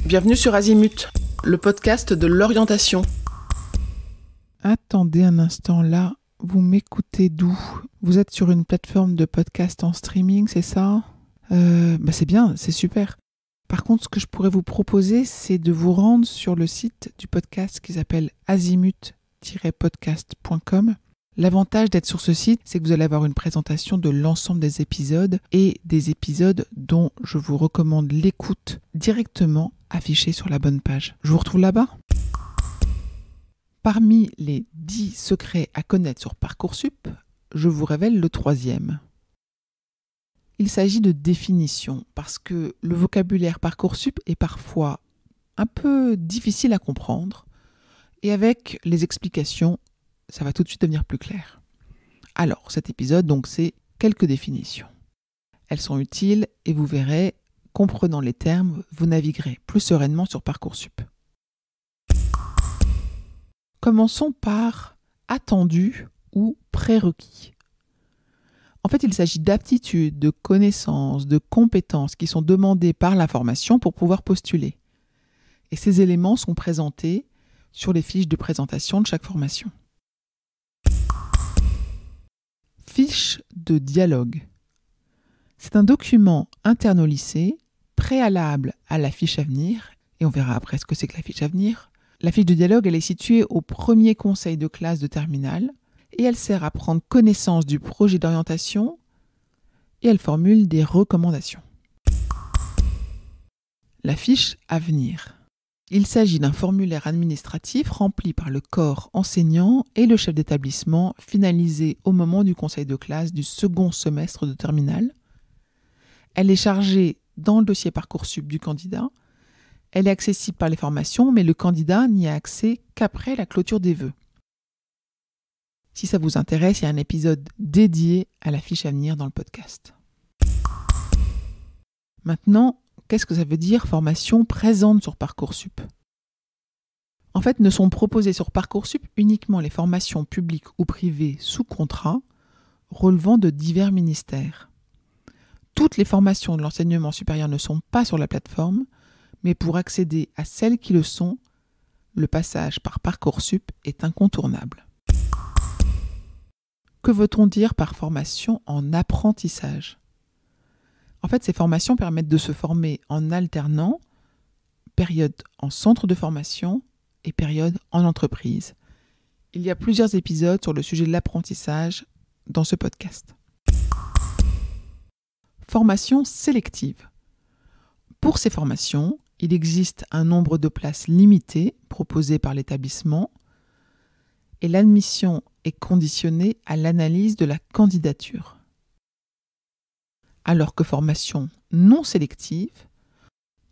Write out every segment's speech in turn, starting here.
Bienvenue sur Azimut, le podcast de l'orientation. Attendez un instant, là, vous m'écoutez d'où ? Vous êtes sur une plateforme de podcast en streaming, c'est ça ? C'est bien, c'est super. Par contre, ce que je pourrais vous proposer, c'est de vous rendre sur le site du podcast qui s'appelle azimut-podcast.com. L'avantage d'être sur ce site, c'est que vous allez avoir une présentation de l'ensemble des épisodes et des épisodes dont je vous recommande l'écoute directement affichée sur la bonne page. Je vous retrouve là-bas. Parmi les 10 secrets à connaître sur Parcoursup, je vous révèle le 3e. Il s'agit de définition, parce que le vocabulaire Parcoursup est parfois un peu difficile à comprendre, et avec les explications, ça va tout de suite devenir plus clair. Alors, cet épisode, donc, c'est quelques définitions. Elles sont utiles et vous verrez, comprenant les termes, vous naviguerez plus sereinement sur Parcoursup. Commençons par attendu ou prérequis. En fait, il s'agit d'aptitudes, de connaissances, de compétences qui sont demandées par la formation pour pouvoir postuler. Et ces éléments sont présentés sur les fiches de présentation de chaque formation. Fiche de dialogue. C'est un document interne au lycée, préalable à la fiche à venir, et on verra après ce que c'est que la fiche à venir. La fiche de dialogue, elle est située au premier conseil de classe de terminale, et elle sert à prendre connaissance du projet d'orientation, et elle formule des recommandations. La fiche à venir. Il s'agit d'un formulaire administratif rempli par le corps enseignant et le chef d'établissement, finalisé au moment du conseil de classe du second semestre de terminale. Elle est chargée dans le dossier Parcoursup du candidat. Elle est accessible par les formations, mais le candidat n'y a accès qu'après la clôture des vœux. Si ça vous intéresse, il y a un épisode dédié à la fiche à venir dans le podcast. Maintenant, qu'est-ce que ça veut dire formation présente sur Parcoursup ? En fait, ne sont proposées sur Parcoursup uniquement les formations publiques ou privées sous contrat relevant de divers ministères. Toutes les formations de l'enseignement supérieur ne sont pas sur la plateforme, mais pour accéder à celles qui le sont, le passage par Parcoursup est incontournable. Que veut-on dire par formation en apprentissage ? En fait, ces formations permettent de se former en alternant, période en centre de formation et période en entreprise. Il y a plusieurs épisodes sur le sujet de l'apprentissage dans ce podcast. Formation sélective. Pour ces formations, il existe un nombre de places limité proposé par l'établissement et l'admission est conditionnée à l'analyse de la candidature. Alors que formation non sélective,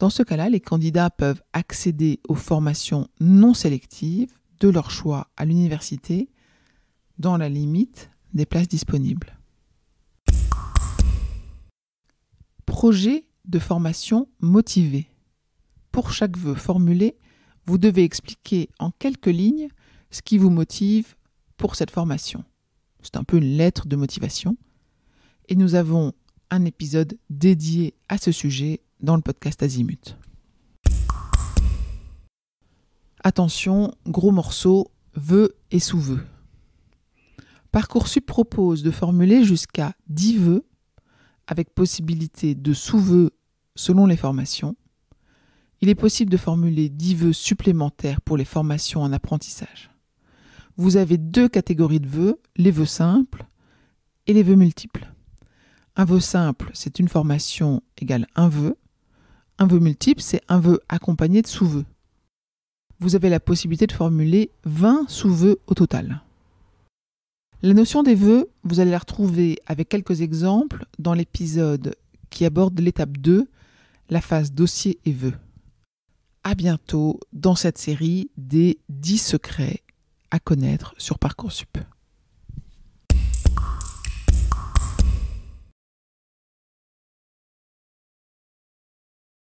dans ce cas-là, les candidats peuvent accéder aux formations non sélectives de leur choix à l'université dans la limite des places disponibles. Projet de formation motivé. Pour chaque vœu formulé, vous devez expliquer en quelques lignes ce qui vous motive pour cette formation. C'est un peu une lettre de motivation. Et nous avons un épisode dédié à ce sujet dans le podcast Azimut. Attention, gros morceau, vœux et sous-vœux. Parcoursup propose de formuler jusqu'à 10 vœux avec possibilité de sous-vœux selon les formations. Il est possible de formuler 10 vœux supplémentaires pour les formations en apprentissage. Vous avez 2 catégories de vœux, les vœux simples et les vœux multiples. Un vœu simple, c'est une formation égale un vœu. Un vœu multiple, c'est un vœu accompagné de sous-vœux. Vous avez la possibilité de formuler 20 sous-vœux au total. La notion des vœux, vous allez la retrouver avec quelques exemples dans l'épisode qui aborde l'étape 2, la phase dossier et vœux. À bientôt dans cette série des 10 secrets à connaître sur Parcoursup.